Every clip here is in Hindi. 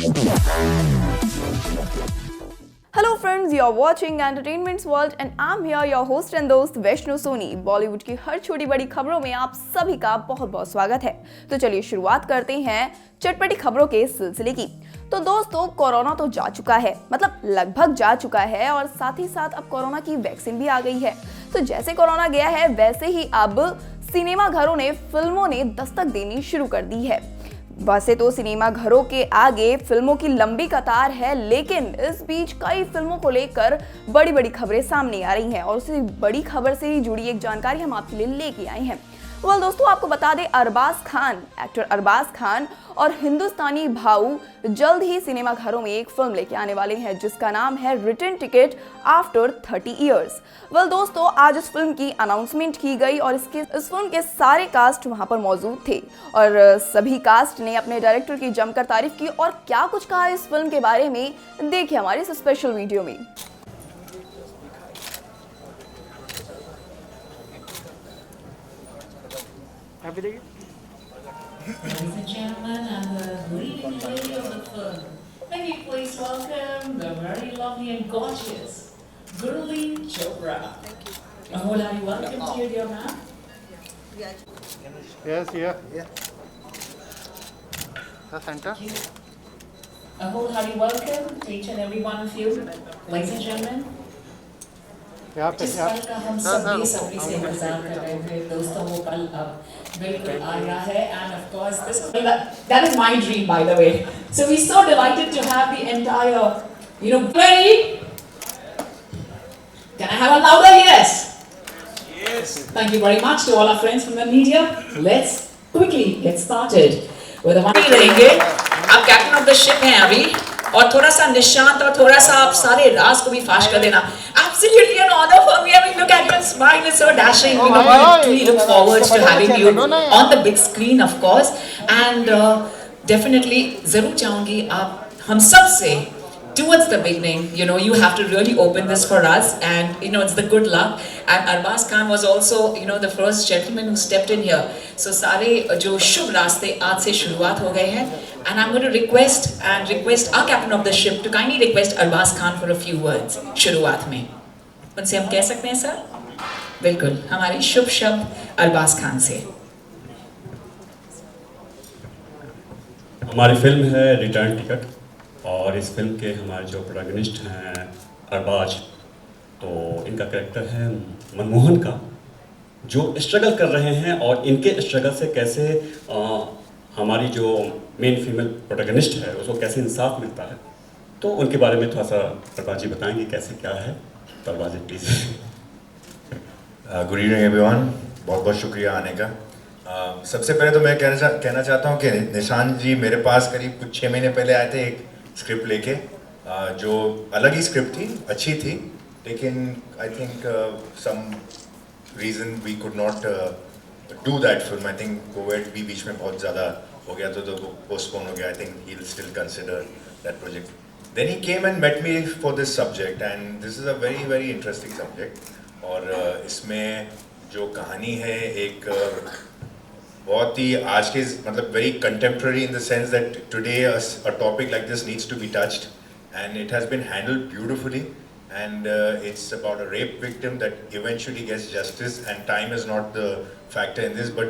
Hello friends, you are watching Entertainment's World and I'm here your host and दोस्त वैष्णु सोनी। बॉलीवुड की हर छोटी बड़ी खबरों में आप सभी का बहुत बहुत स्वागत है। तो चलिए शुरुआत करते हैं चटपटी खबरों के सिलसिले की। तो दोस्तों, कोरोना तो जा चुका है, मतलब लगभग जा चुका है, और साथ ही साथ अब कोरोना की वैक्सीन भी आ गई है। तो जैसे कोरोना गया है वैसे ही अब सिनेमा घरों ने, फिल्मों ने दस्तक देनी शुरू कर दी है। वैसे तो सिनेमा घरों के आगे फिल्मों की लंबी कतार है, लेकिन इस बीच कई फिल्मों को लेकर बड़ी बड़ी खबरें सामने आ रही हैं और उसी बड़ी खबर से ही जुड़ी एक जानकारी हम आपके लिए लेके आए हैं। दोस्तों, आपको बता दें, एक्टर अरबाज खान और हिंदुस्तानी भाऊ जल्द ही सिनेमा घरों में एक फिल्म लेके आने वाले हैं जिसका नाम है रिटर्न टिकट आफ्टर 30 इयर्स। दोस्तों, आज इस फिल्म की अनाउंसमेंट की गई और इस फिल्म के सारे कास्ट वहां पर मौजूद थे और सभी कास्ट ने अपने डायरेक्टर की जमकर तारीफ की और क्या कुछ कहा इस फिल्म के बारे में देखिए हमारी इस स्पेशल वीडियो में। Ladies and gentlemen, and the leading lady of the film, may we please welcome the very lovely and gorgeous Gurleen Chopra. A wholehearty welcome to you, dear ma'am. Yes, yeah. The center. A wholehearty welcome to each and every one of you, ladies and gentlemen. जिस पल का हम सब बेसब्री से इंतजार कर रहे थे दोस्तों, वो पल अब बिल्कुल आ गया है, and of course that is my dream, by the way. So we're so delighted to have the entire, ready? Can I have a louder yes? Yes. Thank you very much to all our friends from the media. Let's quickly get started with the one. रहेंगे, आप कैप्टन ऑफ द शिप हैं अभी, और थोड़ा सा निशांत और थोड़ा सा आप सारे राज को भी फाश कर देना। Absolutely an honor for me. I mean, look at your smile, it's so dashing. We really look forward to having you on the big screen, of course. And definitely, जरूर चाहूँगी आप हम सब से towards the beginning, you have to really open this for us, and it's the good luck. And Arbaz Khan was also, the first gentleman who stepped in here. So सारे जो शुभ रास्ते आज से शुरुआत हो गए हैं. And I'm going to request our captain of the ship to kindly request Arbaz Khan for a few words शुरुआत में. उनसे हम कह सकते हैं सर? बिल्कुल, हमारी शुभ शब्द अरबाज खान से। हमारी फिल्म है रिटर्न टिकट, और इस फिल्म के हमारे जो प्रोटैगनिस्ट हैं अरबाज, तो इनका कैरेक्टर है मनमोहन का, जो स्ट्रगल कर रहे हैं और इनके स्ट्रगल से कैसे हमारी जो मेन फीमेल प्रोटैगनिस्ट है उसको कैसे इंसाफ मिलता है, तो उनके बारे में थोड़ा सा अरबाज जी बताएंगे कैसे क्या है। तो अरबाज जी प्लीज़। गुड इवनिंग एवरीवन, बहुत बहुत शुक्रिया आने का। सबसे पहले तो मैं कहना चाहता हूँ कि निशान जी मेरे पास करीब कुछ 6 महीने पहले आए थे एक स्क्रिप्ट लेके, जो अलग ही स्क्रिप्ट थी, अच्छी थी, लेकिन I think some reason we could not do that film. I think Covid भी बीच में बहुत ज़्यादा हो गया, तो वो पोस्टपोन हो गया। I think he will still consider that project. Then he came and met me for this subject, and this is a very very interesting subject. और इसमें जो कहानी है एक बहुत ही आज के, मतलब very contemporary in the sense that today a topic like this needs to be touched, and it has been handled beautifully. And it's about a rape victim that eventually gets justice, and time is not the factor in this, but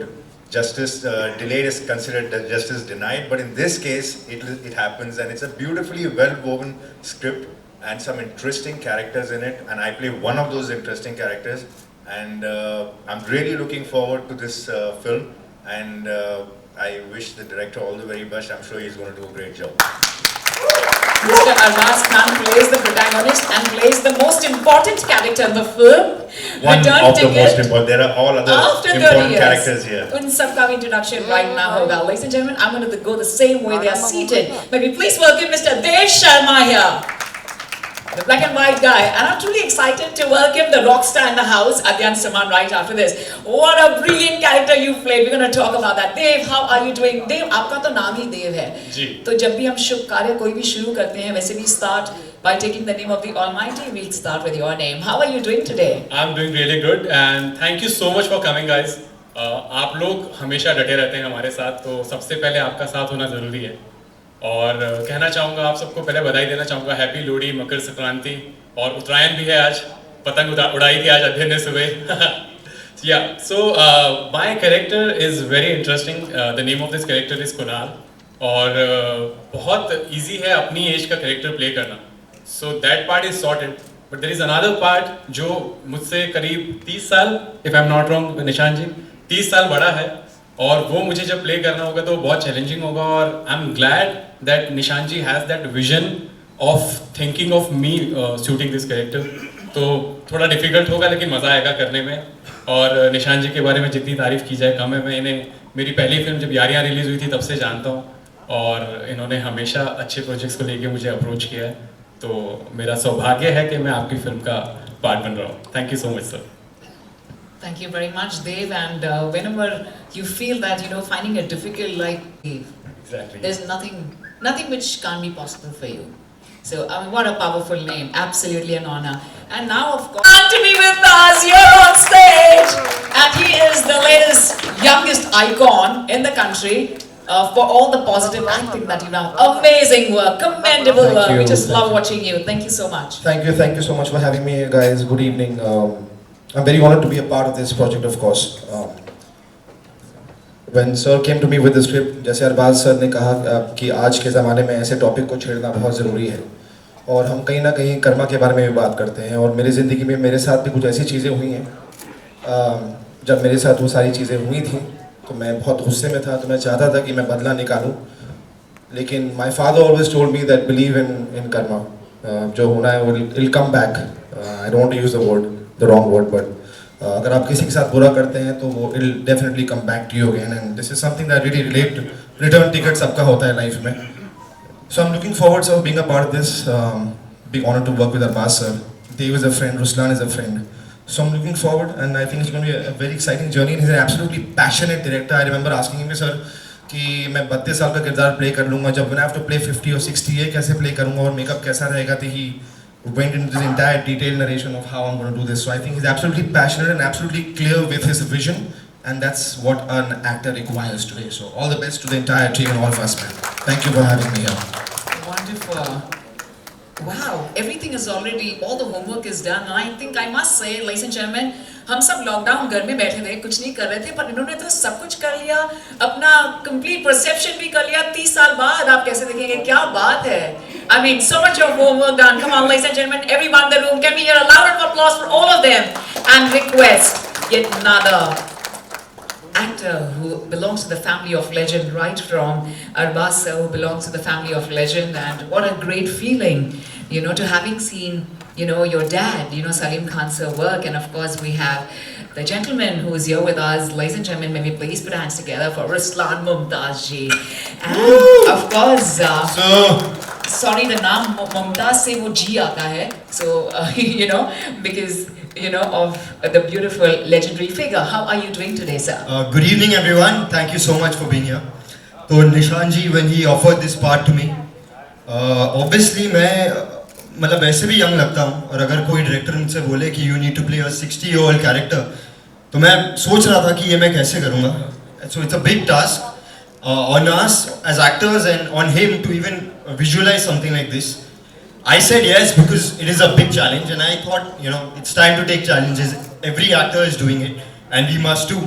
justice delayed is considered justice denied. But in this case, it happens, and it's a beautifully well-woven script and some interesting characters in it. And I play one of those interesting characters, and I'm really looking forward to this film. And I wish the director all the very best. I'm sure he's going to do a great job. Mr. Arbaz Khan plays the protagonist and plays the most important character in the film. One of the most important. There are all other important characters here. उन सबका introduction right now होगा. Ladies and gentlemen, I'm going to go the same way they are seated. May we please welcome Mr. Dev Sharma here, the black and white guy, and I'm truly excited to welcome the rock star in the house, Adyan Saman, right after this. What a brilliant character you played. We're going to talk about that. Dev, how are you doing? Dev, आपका तो नाम ही देव है जी। तो जब भी हम शुभ कार्य कोई भी शुरू करते हैं, वैसे भी start by taking the name of the Almighty. We'll start with your name. How are you doing today? I'm doing really good, and thank you so much for coming, guys. आप लोग हमेशा डटे रहते हैं हमारे साथ, तो सबसे पहले आपका साथ होना ज़रूरी है। और कहना चाहूँगा आप सबको, पहले बधाई देना चाहूँगा, हैप्पी लोहड़ी, मकर संक्रांति, और उत्तरायण भी है आज, पतंग उड़ाई थी आज अध्ययन ने सुबह। Yeah, so my character is very interesting. The name of this character is Kunal, और बहुत easy है अपनी एज का कैरेक्टर प्ले करना. So that part is sorted. But there is another part जो मुझसे करीब 30 साल, if I'm not wrong, निशान जी, 30 साल बड़ा है, और वो मुझे जब प्ले करना होगा तो बहुत चैलेंजिंग होगा. और I am glad that Nishan ji has that vision of thinking of me shooting this character. तो थोड़ा डिफिकल्ट होगा लेकिन मज़ा आएगा करने में. और निशान जी के बारे में जितनी तारीफ़ की जाए कम है. मैं इन्हें मेरी पहली फिल्म जब यारियाँ रिलीज़ हुई थी तब से जानता हूँ, और इन्होंने हमेशा अच्छे प्रोजेक्ट्स को लेके मुझे अप्रोच किया है. तो मेरा सौभाग्य है कि मैं आपकी फिल्म का पार्ट बन रहा हूँ. Thank you so much sir. Thank you very much, Dev. And whenever you feel that, you know, finding it difficult, like Dev, Exactly. there's nothing which can't be possible for you. So, what a powerful name. Absolutely an honor. And now, of course, to be with us here on stage. And he is the latest, youngest icon in the country for all the positive acting that you know. Amazing work, commendable Thank work. you. We just Thank love you. watching you. Thank you so much. Thank you so much for having me, guys. Good evening. I'm very honored to be a part of this project, of course. When sir came to me with the script, जैसे अरबाज सर ने कहा कि आज के ज़माने में ऐसे टॉपिक को छेड़ना बहुत ज़रूरी है, और हम कहीं ना कहीं कर्मा के बारे में भी बात करते हैं. और मेरी ज़िंदगी में मेरे साथ भी कुछ ऐसी चीज़ें हुई हैं. जब मेरे साथ वो सारी चीज़ें हुई थी तो मैं बहुत गुस्से में था, तो मैं चाहता था कि मैं बदला निकालूं. लेकिन my father always told me that believe in karma. जो होना है वो will come back. I don't want to use the word, the wrong word, but अगर आप किसी के साथ बुरा करते हैं तो वो will definitely come back to you again. And this is something that really relate. Return ticket सबका होता है लाइफ में. So I am looking forward sir being a part of this. Big honour to work with Arbaaz sir. Dave is a friend, Ruslan is a friend. So I'm looking forward, and I think it's going to be a very exciting journey. And he's an absolutely passionate director. I remember asking him, sir, कि मैं 32 साल का किरदार प्ले कर लूँगा, जब when I have to play 50 or 60 ये कैसे प्ले करूँगा, और मेकअप कैसा रहेगा. तो he went into this entire detailed narration of how I'm going to do this. So I think he's absolutely passionate and absolutely clear with his vision, and that's what an actor requires today. So all the best to the entire team and all of us, man. Thank you for having me here. Wonderful. Wow, everything is already, all the homework is done. And I think I must say, ladies and gentlemen, हम सब लॉकडाउन घर में बैठे थे, कुछ नहीं कर रहे थे, पर इन्होंने तो सब कुछ कर लिया, अपना कंप्लीट परसेप्शन भी कर लिया. 30 साल बाद आप कैसे देखेंगे? क्या बात है. I mean, so much of homework done. Come on, ladies and gentlemen, everyone in the room, can we hear a loud applause for all of them? And request yet another actor who belongs to the family of legend, right from Arbaz sir, who belongs to the family of legend. And what a great feeling, you know, to having seen, you know, your dad, you know, Salim Khan sir work. And of course we have the gentleman who is here with us. Ladies and gentlemen, may we please put hands together for Ruslan Mumtaz ji. And of course, sorry, the naam Mumtaz se wo ji aata hai. So, you know, because, you know, of the beautiful legendary figure. How are you doing today, sir? Good evening, everyone. Thank you so much for being here. So Nishan ji, when he offered this part to me, obviously मैं मतलब वैसे भी यंग लगता हूँ, और अगर कोई डायरेक्टर मुझसे बोले कि you need to play a 60-year-old character, तो मैं सोच रहा था कि ये मैं कैसे करूँगा. So it's a big task on us as actors and on him to even visualize something like this. I said yes because it is a big challenge, and I thought, you know, it's time to take challenges. Every actor is doing it, and we must too.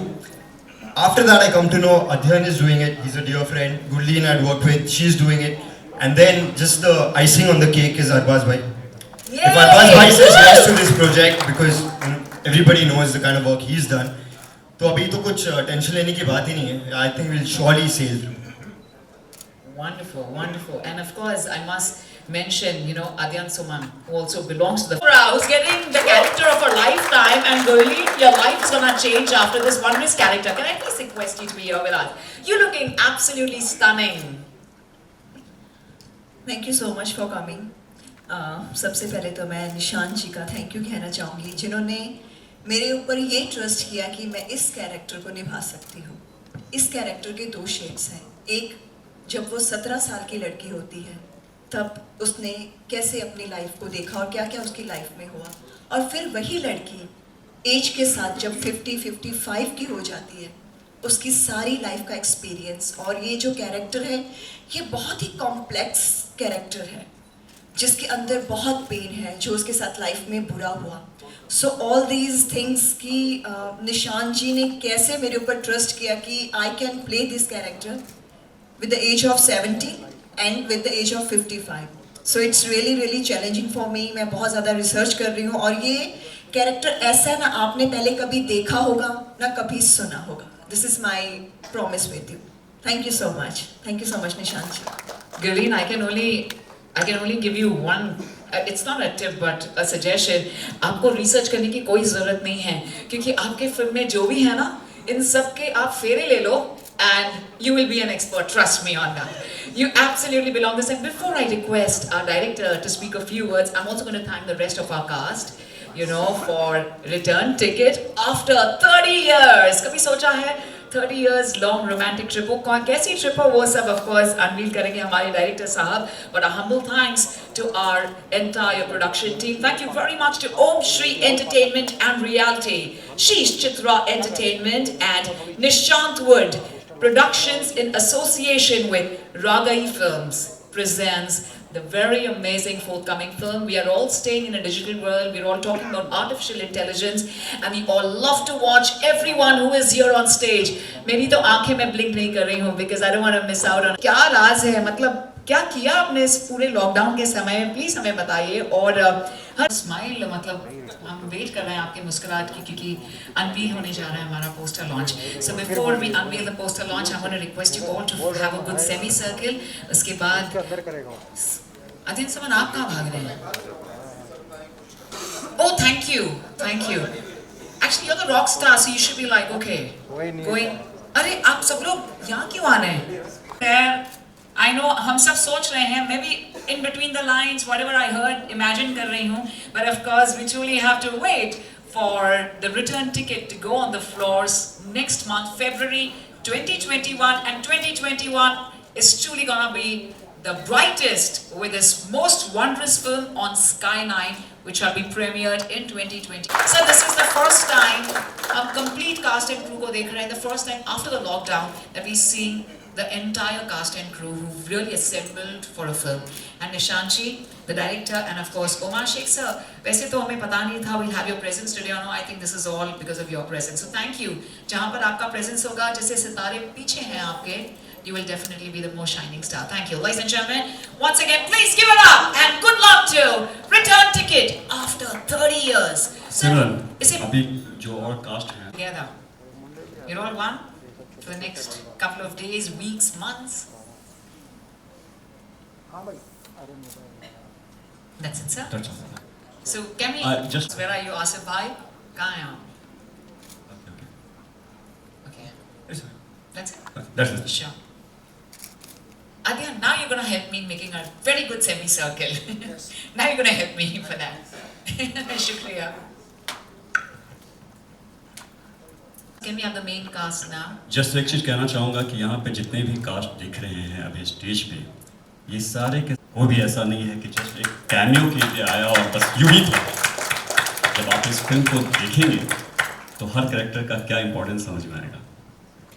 After that, I come to know Adhyan is doing it. He's a dear friend. Gulleen I'd worked with, she's doing it. And then just the icing on the cake is Arbaz bhai. Yay! If Arbaz bhai says yes to this project, because everybody knows the kind of work he's done, तो अभी तो कुछ टेंशन लेने की बात ही नहीं है. I think we'll surely sail through. Wonderful, wonderful. And of course, I must mention, you know, Adhyan Suman, who also belongs to the who's getting the character of a lifetime. And Gurleen, your life is gonna change after this wondrous character. Can I please request you to be here with us? You're looking absolutely stunning. Thank you so much for coming. सबसे पहले तो मैं निशान जी का थैंक यू कहना चाहूँगी, जिन्होंने मेरे ऊपर ये ट्रस्ट किया कि मैं इस कैरेक्टर को निभा सकती हूँ. इस कैरेक्टर के 2 शेड्स हैं. एक, जब वो 17 साल की लड़की होती है तब उसने कैसे अपनी लाइफ को देखा और क्या क्या उसकी लाइफ में हुआ, और फिर वही लड़की एज के साथ जब 50-55 की हो जाती है उसकी सारी लाइफ का एक्सपीरियंस, और ये जो कैरेक्टर है ये बहुत ही कॉम्प्लेक्स कैरेक्टर है जिसके अंदर बहुत पेन है जो उसके साथ लाइफ में बुरा हुआ. सो ऑल दीज थिंग्स की निशान जी ने कैसे मेरे ऊपर ट्रस्ट किया कि I can play this character with the age of 70 and with the age of 55. So it's really challenging for me. मैं बहुत ज़्यादा रिसर्च कर रही हूँ, और ये कैरेक्टर ऐसा ना आपने पहले कभी देखा होगा ना कभी सुना होगा. This is my promise with you. Thank you so much. Thank you so much, निशान जी. Gurleen, I can only give you one. It's not a tip but a suggestion. आपको रिसर्च करने की कोई जरूरत नहीं है, क्योंकि आपके फिल्म में जो भी है ना, इन सब के आप फेरे ले लो and you will be an expert. Trust me on that. You absolutely belong this. And before I request our director to speak a few words, I'm also going to thank the rest of our cast, you know, for return ticket after 30 years. कभी सोचा है 30 years long romantic trip वो कौन कैसी trip हो, वो सब of course unveil करेंगे हमारे director साहब. But a humble thanks to our entire production team. Thank you very much to Om Shri Entertainment and Reality, Sheesh Chitra Entertainment and Nishant Wood Productions in association with Ragai Films presents the very amazing forthcoming film. We are all staying in a digital world. We're all talking about artificial intelligence, and we all love to watch everyone who is here on stage. मेरी तो आंखें मैं blink नहीं कर रही हूँ because I don't want to miss out on. क्या राज है, मतलब क्या किया आपने इस पूरे लॉकडाउन के समय में, प्लीज हमें बताइए. और हर स्माइल, मतलब हम वेट कर रहे हैं आपके मुस्कुराहट की, क्योंकि अनवील होने जा रहा है हमारा poster launch. So before we unveil the poster launch, I want to request you all to have a good semi circle. उसके बाद अधीन समन आप कहाँ भाग रहे हैं? Oh thank you. Actually you are the rock star, so you should be like okay going. अरे आप सब लोग यहाँ क्यों आ रहे हैं? I know हम सब सोच रहे हैं, maybe in between the lines, whatever I heard, imagine कर रही हूँ, but of course we truly have to wait for the return ticket to go on the floors next month, February 2021, and 2021 is truly gonna be the brightest with this most wondrous film on Sky 9, which shall be premiered in 2020. So this is the first time हम complete cast and crew को देख रहे हैं, the first time after the lockdown that we see the entire cast and crew who really assembled for a film. And Nishanji, the director, and of course Omar Sheikh sir. वैसे तो हमें पता नहीं था we'll have your presence today or no. I think this is all because of your presence. So thank you. जहाँ पर आपका presence होगा, जैसे सितारे पीछे हैं आपके, you will definitely be the most shining star. Thank you, ladies and gentlemen. Once again, please give it up and good luck to Return Ticket after 30 years. Simran, is it अभी जो और कास्ट हैं together? You're all one? For the next couple of days, weeks, months. That's it, sir. That's all. So can we just where are you, Asif bhai? कहाँ हैं आप? Okay. That's it. That's it. Sure. Adya, now you're gonna help me in making a very good semicircle. Now you're gonna help me for that. Shukriya. Can we have the main cast now? Just एक चीज़ कहना चाहूँगा कि यहाँ पे जितने भी कास्ट दिख रहे हैं अभी स्टेज पे, ये सारे के वो भी ऐसा नहीं है कि जस्ट एक कैमियो के लिए आया और बस यूं ही था. जब आप इस फिल्म को देखेंगे तो हर कैरेक्टर का क्या इंपॉर्टेंस समझ में आएगा.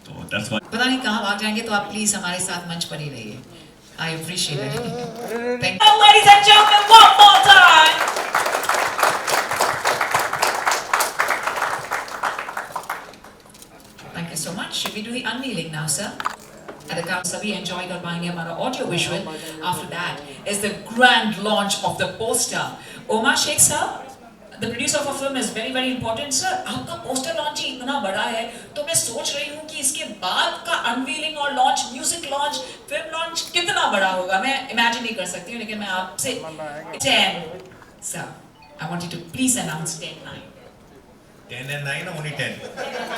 तो दैट्स व्हाई पता नहीं कहाँ भाग जाएंगे, तो आप प्लीज हमारे साथ मंच पर ही रहिए. I appreciate it. Thank you. Ladies and gentlemen, one more time. Thank you so much. Should we do the unveiling now, sir? At the count, sabhi enjoy कर पाएंगे हमारा audio visual. After that is the grand launch of the poster. Omar Sheikh sir, the producer of a film is very important. Sir, आपका poster launch ही इतना बड़ा है, तो मैं सोच रही हूँ कि इसके बाद का unveiling और launch, music launch, film launch कितना बड़ा होगा. मैं imagine नहीं कर सकती हूँ, लेकिन मैं आपसे 10, sir, I want you to please announce 10, 9. 10 and 9 or only 10?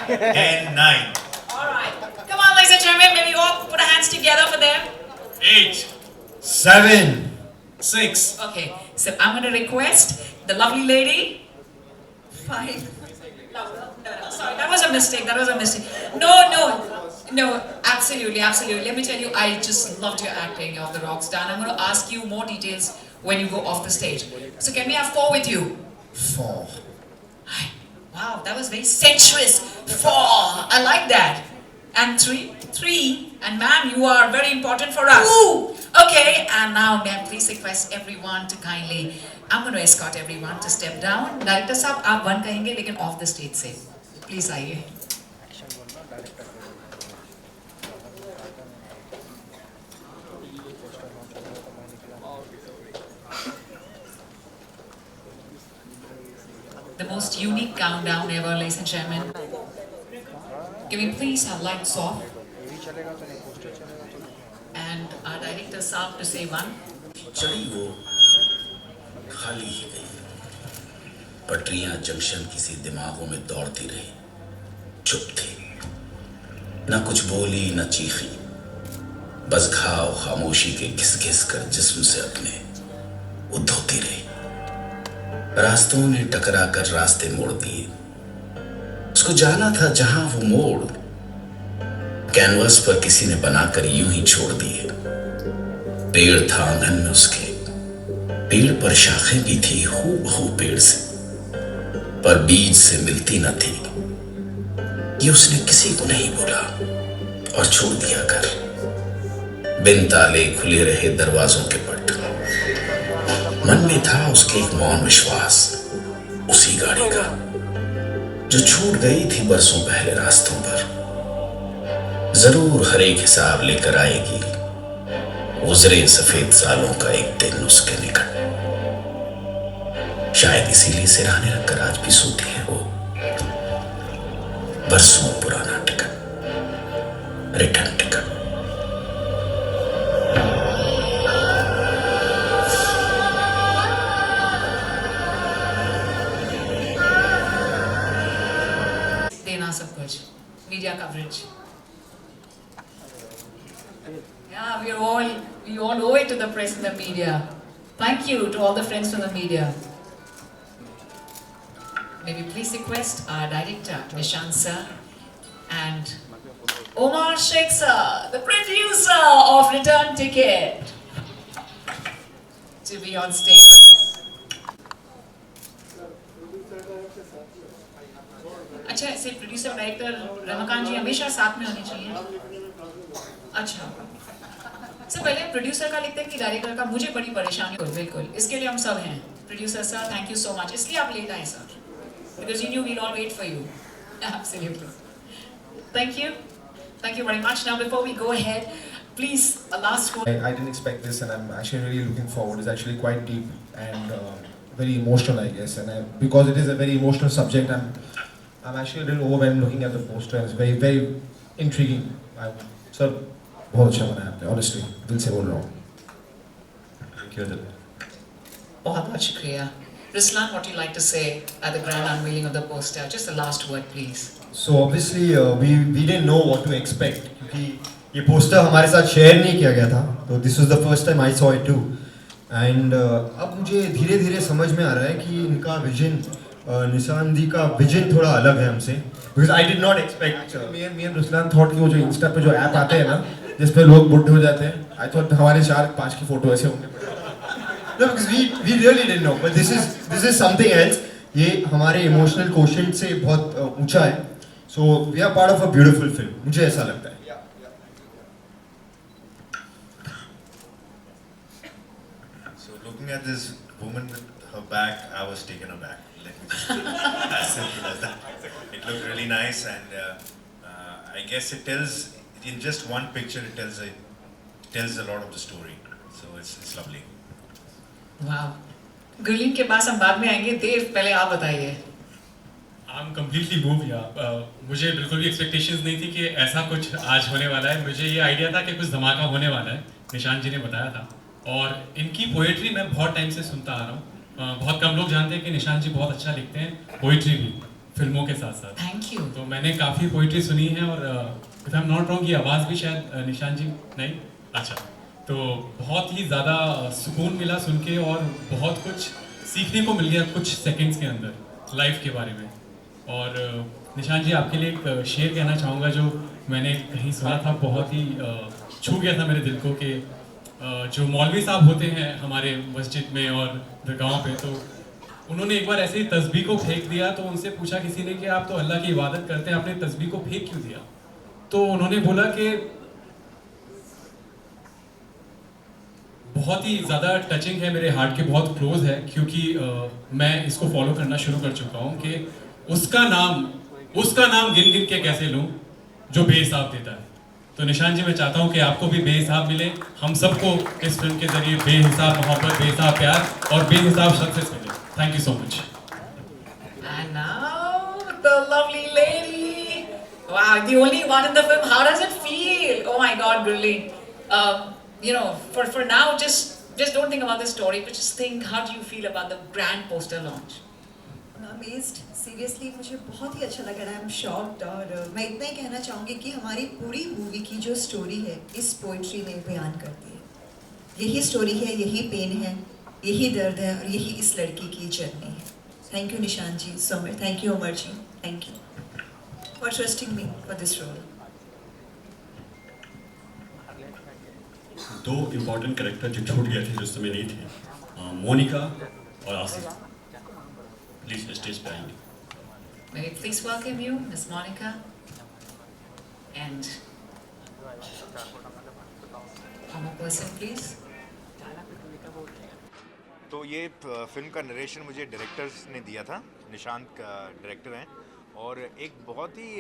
10, 9. Alright. Come on, ladies and gentlemen, maybe all put our hands together for them. 8, 7. 6. Okay, so I'm going to request the lovely lady. 5. No, sorry, that was a mistake. No, absolutely. Let me tell you, I just loved your acting of the rock star. And I'm going to ask you more details when you go off the stage. So can we have 4 with you? 4. Wow, that was very sensuous. 4. I like that. And three. And ma'am, you are very important for us. Ooh. Okay, and now ma'am, please request everyone to kindly, I'm going to escort everyone to step down. Director साहब आप वन कहेंगे लेकिन off the stage से. Please आइए. The most unique countdown ever, ladies and gentlemen. Can we please have lights off? And our director Saab to say one. चढ़ी वो खाली ही गई, पटरियां जंक्शन किसी दिमागों में दौड़ती रही, चुप थी, न कुछ बोली न चीखी, बस घाव खामोशी के घिस घिस कर जिस्म से अपने वो धोती रही। रास्तों ने टकरा कर रास्ते मोड़ दिए, उसको जाना था जहां वो मोड़ कैनवास पर किसी ने बनाकर यूं ही छोड़ दिए। पेड़ था आंगन में उसके, पेड़ पर शाखें भी थी हूबहू पेड़ से, पर बीज से मिलती न थी। ये उसने किसी को नहीं बोला और छोड़ दिया घर, बिन ताले खुले रहे दरवाजों के पट। मन में था उसके एक मौन विश्वास उसी गाड़ी का जो छूट गई थी बरसों पहले रास्तों पर। जरूर हर एक हिसाब लेकर आएगी गुजरे सफेद सालों का एक दिन उसके निकट। शायद इसीलिए सिरहाने रखकर आज भी सूती है वो बरसों पुराना टिकट, रिटर्न टिकट। देना सब कुछ media coverage. Yeah, we all owe it to the press and the media. Thank you to all the friends from the media. May we please request our director, Nishant sir, and Omar Sheikh sir, the producer of Return Ticket, to be on stage with us. अच्छा, ऐसे प्रोड्यूसर डायरेक्टर रमाकांत जी हमेशा साथ में होने चाहिए। अच्छा, सर पहले प्रोड्यूसर का लिखते हैं कि डायरेक्टर का? मुझे बड़ी परेशानी हो। बिल्कुल, इसके लिए हम सब हैं। Producer sir, thank you so much. इसलिए आप लेट आए sir, because you knew we'll all wait for you. Absolutely, thank you very much. Now before we go ahead, please a last word. I didn't expect this, and I'm actually really looking forward. It's actually quite deep and very emotional, I guess. And because it is a very emotional subject, I'm actually a little overwhelmed looking at the poster. It's very, very intriguing. Sir, बहुत अच्छा बना है आपने, honestly, दिल से बोल रहा हूँ। Thank you. बहुत बहुत शुक्रिया। Ruslan, what do you like to say at the grand unveiling of the poster? Just the last word, please. So obviously we didn't know what to expect क्योंकि ये पोस्टर हमारे साथ शेयर नहीं किया गया था, तो this was the first time I saw it too. And अब मुझे धीरे धीरे समझ में आ रहा है कि इनका विजन, निशान दी का विजन थोड़ा अलग है हमसे, because I did not expect. Me and Ruslan thought कि वो जो इंस्टा पे जो ऐप आते हैं ना, जिसपे लोग बुढ़े हो जाते हैं, I thought हमारे 4-5 की फोटो ऐसे होंगे। No, because we really didn't know, but this is something else. ये हमारे इमोशनल क्वोशेंट से बहुत ऊंचा है, so we are part of a beautiful film. मुझे ऐसा लगता है। So looking at this woman with her back, I was taken aback. Let me just as simple as that. It looked really nice, and I guess it tells, in just one picture, it tells a lot of the story. So it's lovely. Wow. Gurleen के पास हम बाद में आएंगे, देव पहले आप बताइए। I'm completely moved यार। मुझे बिल्कुल भी एक्सपेक्टेशंस नहीं थी कि ऐसा कुछ आज होने वाला है। मुझे ये आइडिया था कि कुछ धमाका होने वाला है, निशांत जी ने बताया था। और इनकी पोएट्री मैं बहुत टाइम से सुनता आ रहा हूँ। बहुत कम लोग जानते हैं कि निशांत जी बहुत अच्छा लिखते हैं, पोएट्री भी फिल्मों के साथ साथ। Thank you. तो मैंने काफ़ी पोएट्री सुनी है और if I am not wrong, की आवाज़ भी शायद निशांत जी नहीं, अच्छा, तो बहुत ही ज़्यादा सुकून मिला सुन के और बहुत कुछ सीखने को मिल गया कुछ सेकंड्स के अंदर लाइफ के बारे में। और निशांत जी, आपके लिए एक शेर कहना चाहूँगा जो मैंने कहीं सुना था, बहुत ही छू गया था मेरे दिल को, कि जो मौलवी साहब होते हैं हमारे मस्जिद में और दरगाहों पे, तो उन्होंने एक बार ऐसे ही तस्बीह को फेंक दिया, तो उनसे पूछा किसी ने कि आप तो अल्लाह की इबादत करते हैं, आपने तस्बीह को फेंक क्यों दिया? तो उन्होंने बोला कि बहुत ही ज़्यादा टचिंग है, मेरे हार्ट के बहुत क्लोज है, क्योंकि मैं इसको फॉलो करना शुरू कर चुका हूँ कि उसका नाम गिन गिन के कैसे लूँ जो बेहिसाब देता है। तो निशान जी, मैं चाहता हूँ कि आपको भी बेहिसाब मिले, हम सबको इस फिल्म के जरिए बेहिसाब मोहब्बत, बेहिसाब प्यार और बेहिसाब सक्सेस मिले। Thank you so much. And now the lovely lady. Wow, the only one in the film. How does it feel? Oh my God, Gurleen. You know, for now, just don't think about the story, but just think, how do you feel about the grand poster launch? Amazed, seriously मुझे बहुत ही अच्छा लगा, आई एम शॉक्ड। और मैं इतना ही कहना चाहूँगी कि हमारी पूरी मूवी की जो स्टोरी है इस पोइट्री में बयान करती है। यही स्टोरी है, यही पेन है, यही दर्द है और यही इस लड़की की जर्नी है। Thank you Nishan ji so much, thank you Amar ji, thank you for trusting me for this role. दो इम्पोर्टेंट कैरेक्टर जो छूट गए थे, जो उस समय नहीं थे, मोनिका और आसिफ। प्लीज स्टेज पे आएंगे। May we please welcome you, Miss Monica, and one more person, please. तो ये फिल्म का नरेशन मुझे डायरेक्टर्स ने दिया था, निशांत का डायरेक्टर हैं, और एक बहुत ही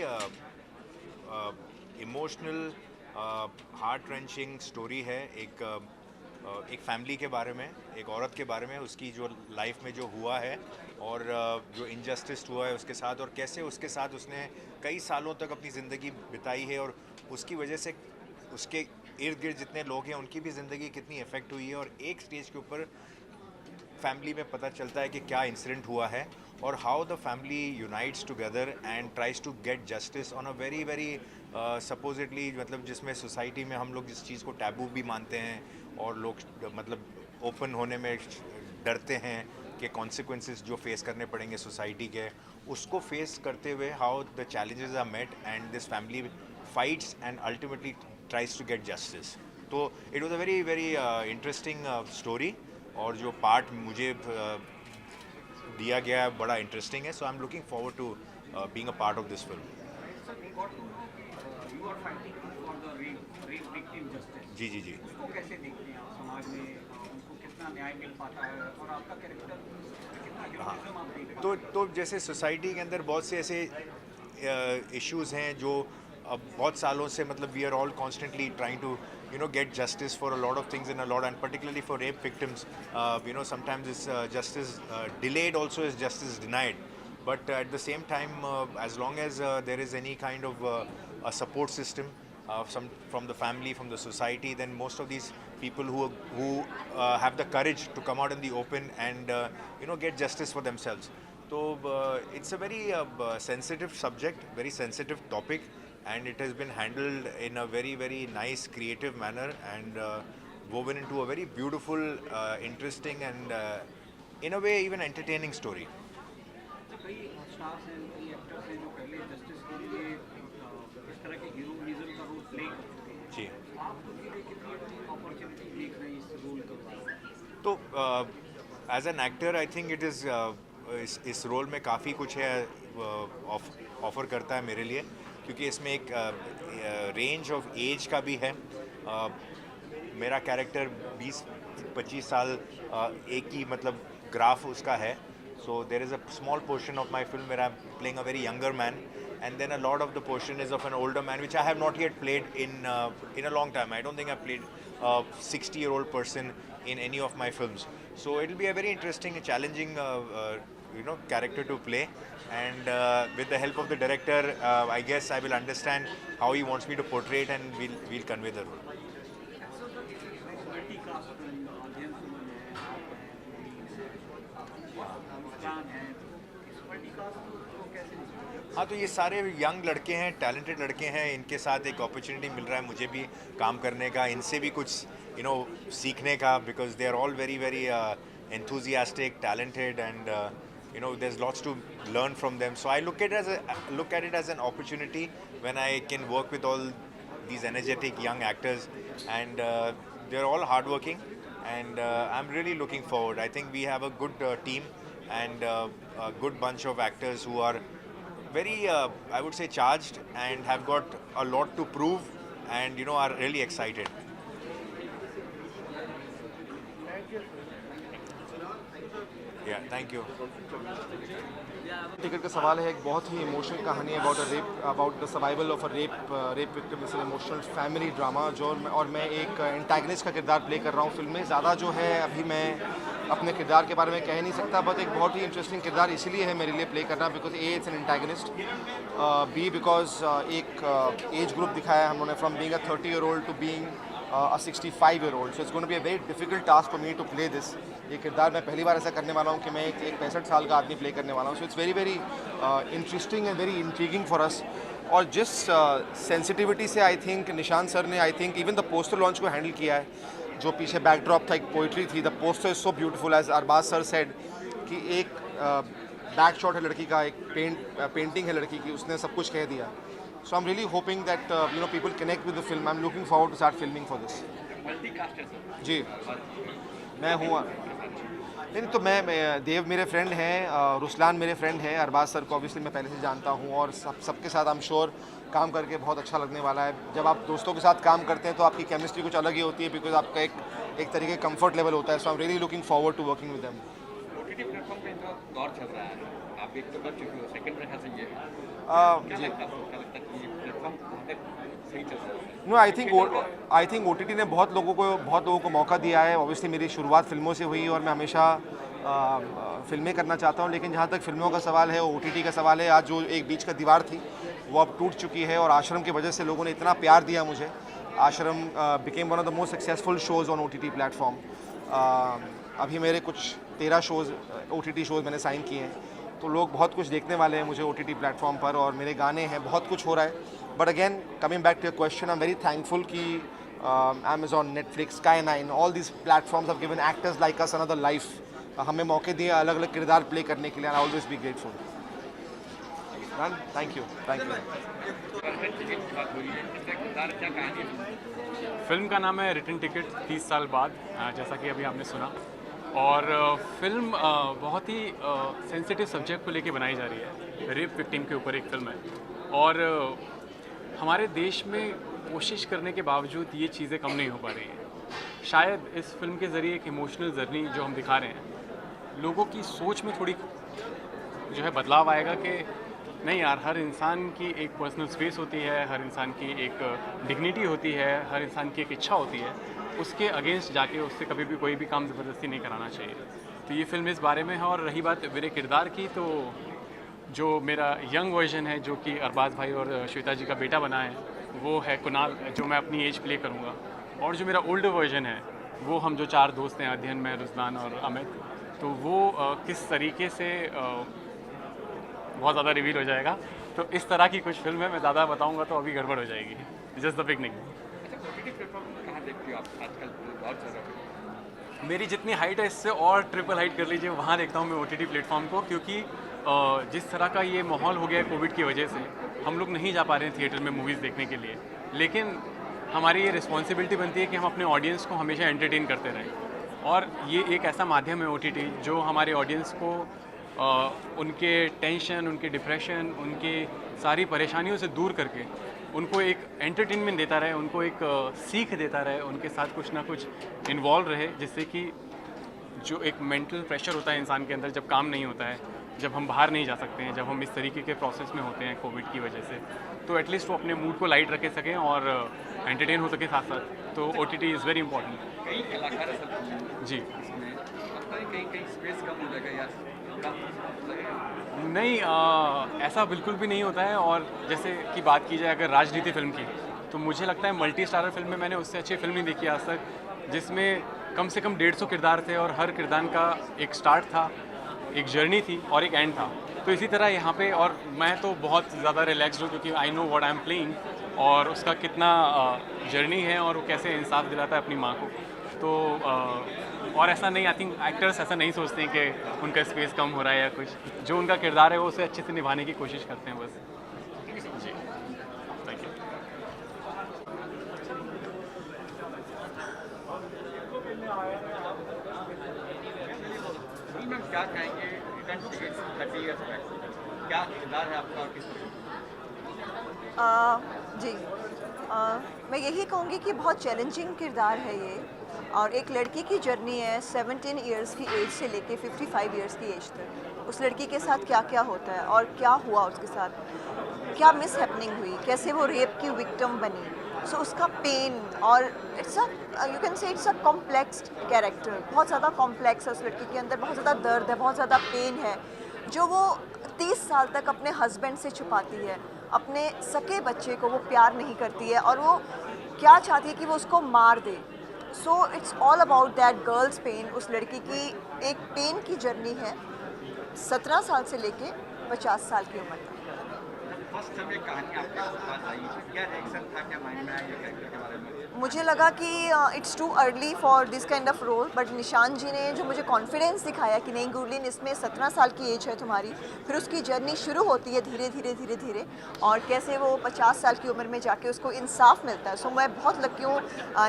इमोशनल हार्ट रेंचिंग स्टोरी है। एक फैमिली के बारे में, एक औरत के बारे में, उसकी जो लाइफ में जो हुआ है और जो इनजस्टिस हुआ है उसके साथ, और कैसे उसके साथ उसने कई सालों तक अपनी ज़िंदगी बिताई है, और उसकी वजह से उसके इर्द गिर्द जितने लोग हैं उनकी भी ज़िंदगी कितनी इफ़ेक्ट हुई है। और एक स्टेज के ऊपर फैमिली में पता चलता है कि क्या इंसिडेंट हुआ है, और how the family unites together and tries to get justice on a very very supposedly, मतलब जिसमें सोसाइटी में हम लोग जिस चीज़ को टैबू भी मानते हैं और लोग मतलब ओपन होने में डरते हैं कि कॉन्सिक्वेंसेस जो फेस करने पड़ेंगे सोसाइटी के, उसको फेस करते हुए how the challenges are met and this family fights and ultimately tries to get justice. तो it was a very very interesting story, और जो पार्ट मुझे दिया गया है बड़ा इंटरेस्टिंग है। So I am looking forward to being a part of this film. जी जी जी। कैसे देखते हैं आप समाज में, उनको कितना न्याय मिल पाता है और आपका कैरेक्टर कितना हीरोइज्म आप देख पाते हैं? तो जैसे सोसाइटी के अंदर बहुत से ऐसे इश्यूज़ हैं जो अब बहुत सालों से, मतलब we are all constantly trying to get justice for a lot of things in a lot, and particularly for rape victims, sometimes it's justice delayed, also is justice denied. But at the same time, as long as there is any kind of a support system from the family, from the society, then most of these people who have the courage to come out in the open and get justice for themselves. So it's a very sensitive subject, very sensitive topic, and it has been handled in a very very nice creative manner and woven into a very beautiful, interesting and in a way even entertaining story. कई स्टार्स हैं, कई एक्टर्स हैं जो पहले जस्टिस के लिए इस तरह के हीरोइज्म का रोल प्ले कर चुके हैं। जी। आप तो कितनी अपॉर्चुनिटी देख रहे हैं इस रोल के बाद? तो as an actor I think it is इस रोल में काफ़ी कुछ है ऑफ़र करता है मेरे लिए, क्योंकि इसमें एक रेंज ऑफ एज का भी है। मेरा कैरेक्टर 20-25 साल एक ही मतलब ग्राफ उसका है। So there is a small portion of my film where I'm playing a very younger man, and then a lot of the portion is of an older man, which I have not yet played in a long time. I don't think I've played a 60-year-old person in any of my films. So it will be a very interesting, challenging, character to play. And with the help of the director, I guess I will understand how he wants me to portray it, and we'll convey the role. हाँ, तो ये सारे यंग लड़के हैं, टैलेंटेड लड़के हैं, इनके साथ एक अपॉर्चुनिटी मिल रहा है मुझे भी काम करने का, इनसे भी कुछ सीखने का, because they are all very very enthusiastic, talented, and there's lots to learn from them. So I look at it as an opportunity when I can work with all these energetic young actors, and they're all hardworking, and I'm really looking forward. I think we have a good team and a good bunch of actors who are very I would say charged and have got a lot to prove and are really excited. Yeah, thank you. Ticket का सवाल है, एक बहुत ही इमोशनल कहानी है about the survival of a rape victim. It's an emotional family drama और मैं एक एंटागनिस्ट का किरदार प्ले कर रहा हूँ फिल्म में। ज़्यादा जो है अभी मैं अपने किरदार के बारे में कह नहीं सकता, बट एक बहुत ही इंटरेस्टिंग किरदार इसीलिए है मेरे लिए प्ले करना because a it's an antagonist, B because एक एज ग्रुप दिखाया है हम लोगों ने from being a 30-year-old to being a 65-year-old. So it's going to be a very difficult task for me to play this. ये किरदार मैं पहली बार ऐसा करने वाला हूँ कि मैं एक 65 साल का आदमी प्ले करने वाला हूँ. So it's very very interesting and very intriguing for us. और जिस सेंसिटिविटी से आई थिंक निशान सर ने इवन द पोस्टर लॉन्च को हैंडल किया है, जो पीछे बैकड्रॉप था एक पोइट्री थी, the poster is so beautiful as Arbaaz sir said कि एक बैक शॉट है लड़की का, एक पेंटिंग है लड़की की, उसने सब कुछ कह दिया. So I'm really hoping that people connect with the film. I'm looking forward to start filming for this. जी, मैं हूँ नहीं तो मैं देव मेरे फ्रेंड हैं, रुसलान मेरे फ्रेंड हैं, अरबाज सर को ऑब्वियसली मैं पहले से जानता हूँ और सबके साथ आई एम श्योर काम करके बहुत अच्छा लगने वाला है. जब आप दोस्तों के साथ काम करते हैं तो आपकी केमिस्ट्री कुछ अलग ही होती है बिकॉज आपका एक तरीके का कंफर्ट लेवल होता है. So I am really looking forward to working with them. OTT platform पे इतना दौर चल रहा है, आप एक तो कर चुके हो, सेकंड मेरे ख्याल से ये है. जी, सही चल रहा है. नो आई थिंक OTT ने बहुत लोगों को मौका दिया है. ऑब्वियसली मेरी शुरुआत फिल्मों से हुई और मैं हमेशा फिल्में करना चाहता हूँ, लेकिन जहाँ तक फिल्मों का सवाल है, OTT का सवाल है, आज जो एक बीच का दीवार थी वो अब टूट चुकी है और आश्रम की वजह से लोगों ने इतना प्यार दिया मुझे. आश्रम became one of the most successful shows on OTT platform. अभी मेरे कुछ 13 शोज़ OTT शोज़ मैंने साइन किए हैं, तो लोग बहुत कुछ देखने वाले हैं मुझे OTT प्लेटफॉर्म पर और मेरे गाने हैं, बहुत कुछ हो रहा है. But again coming back to your question, I am very thankful कि Amazon, Netflix, Sky9, all this platforms have given actors like us another life. हमें मौके दिए अलग अलग किरदार प्ले करने के लिए. I always be grateful. Thank you. Film का नाम है रिटर्न टिकट 30 साल बाद, जैसा कि अभी आपने सुना. और फिल्म बहुत ही सेंसिटिव सब्जेक्ट को लेके बनाई जा रही है. रेप विक्टिम के ऊपर एक फिल्म है और हमारे देश में कोशिश करने के बावजूद ये चीज़ें कम नहीं हो पा रही हैं. शायद इस फिल्म के ज़रिए एक इमोशनल जर्नी जो हम दिखा रहे हैं, लोगों की सोच में थोड़ी जो है बदलाव आएगा कि नहीं यार, हर इंसान की एक पर्सनल स्पेस होती है, हर इंसान की एक डिग्निटी होती है, हर इंसान की एक इच्छा होती है. उसके अगेंस्ट जाके उससे कभी भी कोई भी काम ज़बरदस्ती नहीं कराना चाहिए. तो ये फिल्म इस बारे में है. और रही बात मेरे किरदार की, तो जो मेरा यंग वर्जन है जो कि अरबाज भाई और श्वेता जी का बेटा बना है, वो है कुणाल, जो मैं अपनी एज प्ले करूँगा. और जो मेरा ओल्डर वर्जन है वो हम जो 4 दोस्त हैं, अध्ययन में, रुजलान और अमित, तो वो किस तरीके से बहुत ज़्यादा रिवील हो जाएगा. तो इस तरह की कुछ फिल्म है, मैं ज़्यादा बताऊँगा तो अभी गड़बड़ हो जाएगी. Just the beginning. OTT platform कहाँ देखते हो आप आजकल? बहुत ज़्यादा मेरी जितनी हाइट है इससे और ट्रिपल हाइट कर लीजिए, वहाँ देखता हूँ मैं OTT प्लेटफॉर्म को. क्योंकि जिस तरह का ये माहौल हो गया है कोविड की वजह से, हम लोग नहीं जा पा रहे हैं थिएटर में मूवीज़ देखने के लिए. लेकिन हमारी ये रिस्पॉन्सिबिलिटी बनती है कि हम अपने ऑडियंस को हमेशा एंटरटेन करते रहें. और ये एक ऐसा माध्यम है OTT जो हमारे ऑडियंस को उनके टेंशन, उनके डिप्रेशन, उनकी सारी परेशानियों से दूर करके उनको एक एंटरटेनमेंट देता रहे, उनको एक सीख देता रहे, उनके साथ कुछ ना कुछ इन्वॉल्व रहे, जिससे कि जो एक मेंटल प्रेशर होता है इंसान के अंदर जब काम नहीं होता है, जब हम बाहर नहीं जा सकते हैं, जब हम इस तरीके के प्रोसेस में होते हैं कोविड की वजह से, तो एटलीस्ट वो अपने मूड को लाइट रख सकें और एंटरटेन हो सके साथ साथ. तो OTT इज़ वेरी इंपॉर्टेंट. कई कलाकार असल जी इसमें लगता है कहीं स्पेस कम हो जाएगा यार. नहीं, ऐसा बिल्कुल भी नहीं होता है. और जैसे कि बात की जाए अगर राजनीति फिल्म की, तो मुझे लगता है मल्टी स्टारर फिल्म में मैंने उससे अच्छी फिल्म नहीं देखी आज तक, जिसमें कम से कम 150 किरदार थे और हर किरदार का एक स्टार्ट था, एक जर्नी थी और एक एंड था. तो इसी तरह यहाँ पे, और मैं तो बहुत ज़्यादा रिलैक्स्ड हूँ क्योंकि I know what I am playing और उसका कितना जर्नी है और वो कैसे इंसाफ दिलाता है अपनी माँ को. तो और ऐसा नहीं, आई थिंक एक्टर्स ऐसा नहीं सोचते हैं कि उनका स्पेस कम हो रहा है या कुछ. जो उनका किरदार है वो उसे अच्छे से निभाने की कोशिश करते हैं बस. जी, थैंक यू. मैम क्या कहेंगे रिटर्न टिकट 30 इयर्स बैक? क्या किरदार है आपका और किस तरह? जी मैं यही कहूँगी कि बहुत चैलेंजिंग किरदार है ये, और एक लड़की की जर्नी है 17 इयर्स की एज से लेके 55 इयर्स की एज तक। उस लड़की के साथ क्या क्या होता है और क्या हुआ उसके साथ, क्या मिस हैपनिंग हुई, कैसे वो रेप की विक्टिम बनी, सो उसका पेन, और it's a you can say it's a complex character, बहुत ज़्यादा कॉम्प्लेक्स है उस लड़की के अंदर, बहुत ज़्यादा दर्द है, बहुत ज़्यादा पेन है जो वो 30 साल तक अपने हस्बैंड से छुपाती है। अपने सके बच्चे को वो प्यार नहीं करती है और वो क्या चाहती है कि वो उसको मार दे। So it's all about that girl's pain. उस लड़की की एक पेन की जर्नी है 17 साल से लेके 50 साल की उम्र तक। फर्स्ट जब ये कहानी आपके पास आई क्या रिएक्शन था, क्या माइंड में आया ये कैरेक्टर के बारे में? मुझे लगा कि it's too early for this kind of role, but Nishan ji ने जो मुझे कॉन्फिडेंस दिखाया कि नहीं गुरलीन इसमें 17 साल की एज है तुम्हारी, फिर उसकी जर्नी शुरू होती है धीरे धीरे धीरे धीरे, और कैसे वो 50 साल की उम्र में जाके उसको इंसाफ मिलता है। सो मैं बहुत लकी हूँ,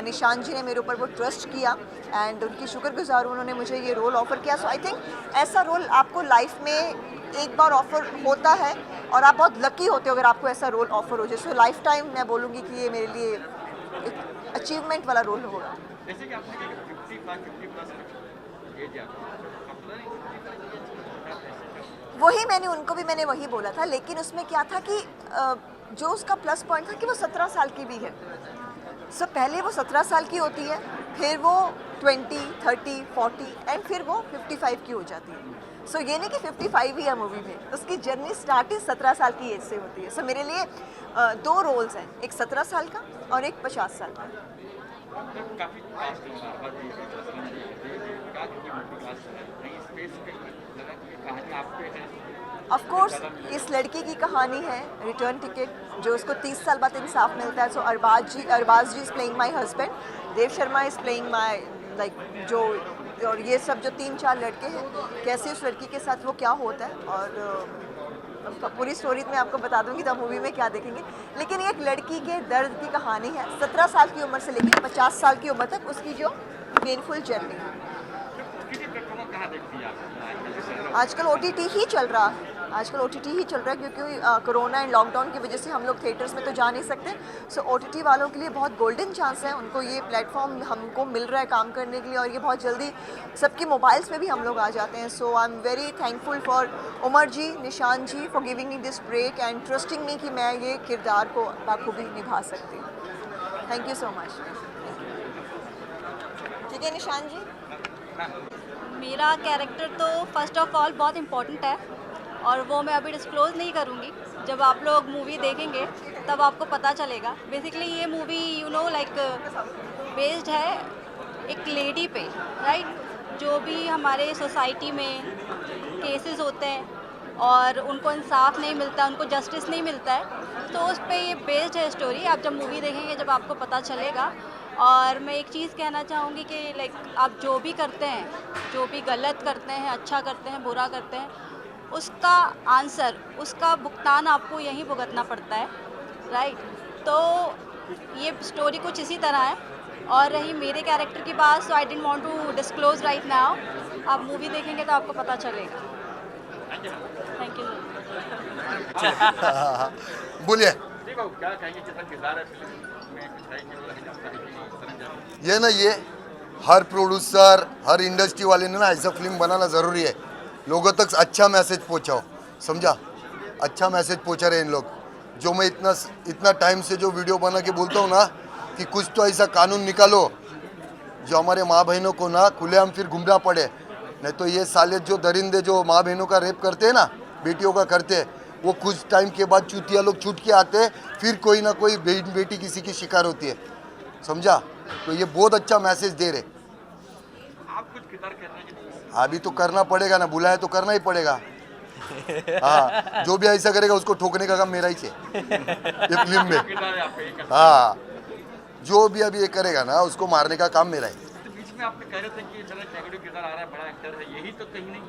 निशान जी ने मेरे ऊपर वो ट्रस्ट किया एंड उनकी शुक्रगुजार हूँ, उन्होंने मुझे ये रोल ऑफ़र किया। सो आई थिंक ऐसा रोल आपको लाइफ में एक बार ऑफ़र होता है और आप बहुत लकी होते हो अगर आपको ऐसा रोल ऑफ़र हो जाए। सो लाइफ टाइम मैं बोलूँगी कि ये मेरे लिए एक अचीवमेंट वाला रोल होगा। जैसे कि आपने कहा 50 प्लस एज है, वही मैंने वही बोला था, लेकिन उसमें क्या था कि जो उसका प्लस पॉइंट था कि वो 17 साल की भी है। सो पहले वो 17 साल की होती है, फिर वो 20, 30, 40 एंड फिर वो 55 की हो जाती है। सो ये नहीं कि 55 ही है मूवी में, उसकी जर्नी स्टार्ट ही 17 साल की एज से होती है। सो मेरे लिए 2 रोल्स हैं, एक 17 साल का और एक 50 साल का। काफी कास्ट है, स्पेस पे लगा कि कहानी आप पे है। ऑफ कोर्स इस लड़की की कहानी है रिटर्न टिकट, जो उसको 30 साल बाद इंसाफ मिलता है। So Arbaaz ji is playing my husband, Dev Sharma is playing my like जो, और ये सब जो 3-4 लड़के हैं, कैसे उस लड़की के साथ वो क्या होता है, और पूरी स्टोरी मैं आपको बता दूंगी तो मूवी में क्या देखेंगे। लेकिन एक लड़की के दर्द की कहानी है 17 साल की उम्र से लेकर 50 साल की उम्र तक, उसकी जो पेनफुल जर्नी है। आजकल OTT ही चल रहा है, क्योंकि कोरोना एंड लॉकडाउन की वजह से हम लोग थिएटर्स में तो जा नहीं सकते। सो OTT वालों के लिए बहुत गोल्डन चांस है, उनको ये प्लेटफॉर्म हमको मिल रहा है काम करने के लिए, और ये बहुत जल्दी सबकी मोबाइल्स में भी हम लोग आ जाते हैं। So I am very thankful for Umar ji, Nishan ji for giving me this break and trusting me कि मैं ये किरदार को बाखूबी निभा सकती हूँ। Thank you so much. ठीक है निशान जी। मेरा कैरेक्टर तो फर्स्ट ऑफ ऑल बहुत इम्पोर्टेंट है, और वो मैं अभी डिस्क्लोज़ नहीं करूँगी। जब आप लोग मूवी देखेंगे तब आपको पता चलेगा। बेसिकली ये मूवी लाइक बेस्ड है एक लेडी पे, राइट, जो भी हमारे सोसाइटी में केसेस होते हैं और उनको इंसाफ नहीं मिलता, उनको जस्टिस नहीं मिलता है, तो उस पे ये बेस्ड है स्टोरी। आप जब मूवी देखेंगे जब आपको पता चलेगा। और मैं एक चीज़ कहना चाहूँगी कि लाइक आप जो भी करते हैं, जो भी गलत करते हैं, अच्छा करते हैं, बुरा करते हैं, उसका आंसर, उसका भुगतान आपको यहीं भुगतना पड़ता है, राइट। तो ये स्टोरी कुछ इसी तरह है। और रही मेरे कैरेक्टर की बात, so I didn't want to disclose right now. आप मूवी देखेंगे तो आपको पता चलेगा। Thank you. बोलिए। क्या कहेंगे, जैसा किरदार है फिल्म में ये ना, ये हर प्रोड्यूसर, हर इंडस्ट्री वाले ने ना ऐसा फिल्म बनाना ज़रूरी है। लोगों तक अच्छा मैसेज पहुंचाओ, समझा? अच्छा मैसेज पहुंचा रहे इन लोग। जो मैं इतना टाइम से जो वीडियो बना के बोलता हूँ ना कि कुछ तो ऐसा कानून निकालो जो हमारे माँ बहनों को ना खुलेआम फिर घूमना पड़े। नहीं तो ये साले जो दरिंदे जो माँ बहनों का रेप करते हैं ना, बेटियों का करते हैं, वो कुछ टाइम के बाद चूतिया लोग छूट के आते हैं, फिर कोई ना कोई बेटी किसी की शिकार होती है, समझा? तो ये बहुत अच्छा मैसेज दे रहे। आप कुछ किरदार करना है? अभी तो करना पड़ेगा ना, बुलाया तो करना ही पड़ेगा। हाँ, जो भी ऐसा करेगा उसको ठोकने का काम मेरा ही है ये फिल्म में। हाँ, जो भी अभी ये करेगा ना उसको मारने का काम मेरा है। तो बीच में आपने कह रहे थे कि जरा नेगेटिव किरदार आ रहा है, बड़ा एक्टर है, यही तो कहीं नहीं?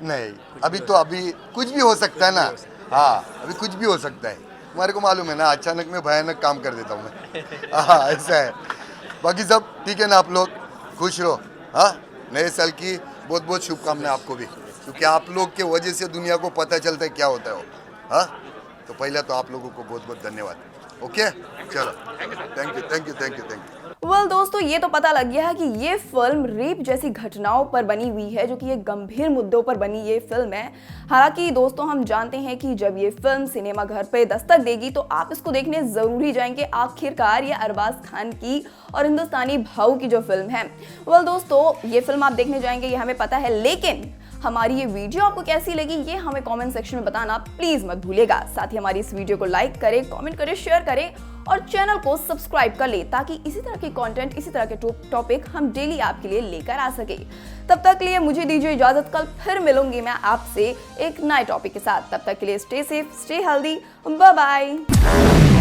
नहीं, अभी कुछ भी हो सकता है ना। हाँ, अभी कुछ भी हो सकता है, हमारे को मालूम है ना। अचानक में भयानक काम कर देता हूँ मैं। हाँ, ऐसा है। बाकी सब ठीक है ना, आप लोग खुश रहो। हाँ, नए साल की बहुत बहुत शुभकामनाएं आपको भी, क्योंकि आप लोग के वजह से दुनिया को पता चलता है क्या होता है वो। हाँ, तो पहले तो आप लोगों को बहुत बहुत धन्यवाद। ओके, चलो, थैंक यू। वेल दोस्तों, ये तो पता लग गया है कि ये फिल्म रेप जैसी घटनाओं पर बनी हुई है, जो कि ये गंभीर मुद्दों पर बनी ये फिल्म है। हालांकि दोस्तों, हम जानते हैं कि जब ये फिल्म सिनेमा घर पे दस्तक देगी तो आप इसको देखने जरूर ही जाएंगे। आखिरकार ये अरबाज खान की और हिंदुस्तानी भाव की जो फिल्म है। वेल दोस्तों, ये फिल्म आप देखने जाएंगे, ये हमें पता है, लेकिन हमारी ये वीडियो आपको कैसी लगी ये हमें कमेंट सेक्शन में बताना प्लीज मत भूलिएगा। साथ ही हमारी इस वीडियो को लाइक करें, कमेंट करें, शेयर करें और चैनल को सब्सक्राइब कर ले, ताकि इसी तरह के कंटेंट, इसी तरह के टॉपिक हम डेली आपके लिए लेकर आ सके। तब तक के लिए मुझे दीजिए इजाजत, कल फिर मिलूंगी मैं आपसे एक नए टॉपिक के साथ। तब तक के लिए stay safe, stay healthy, bye bye.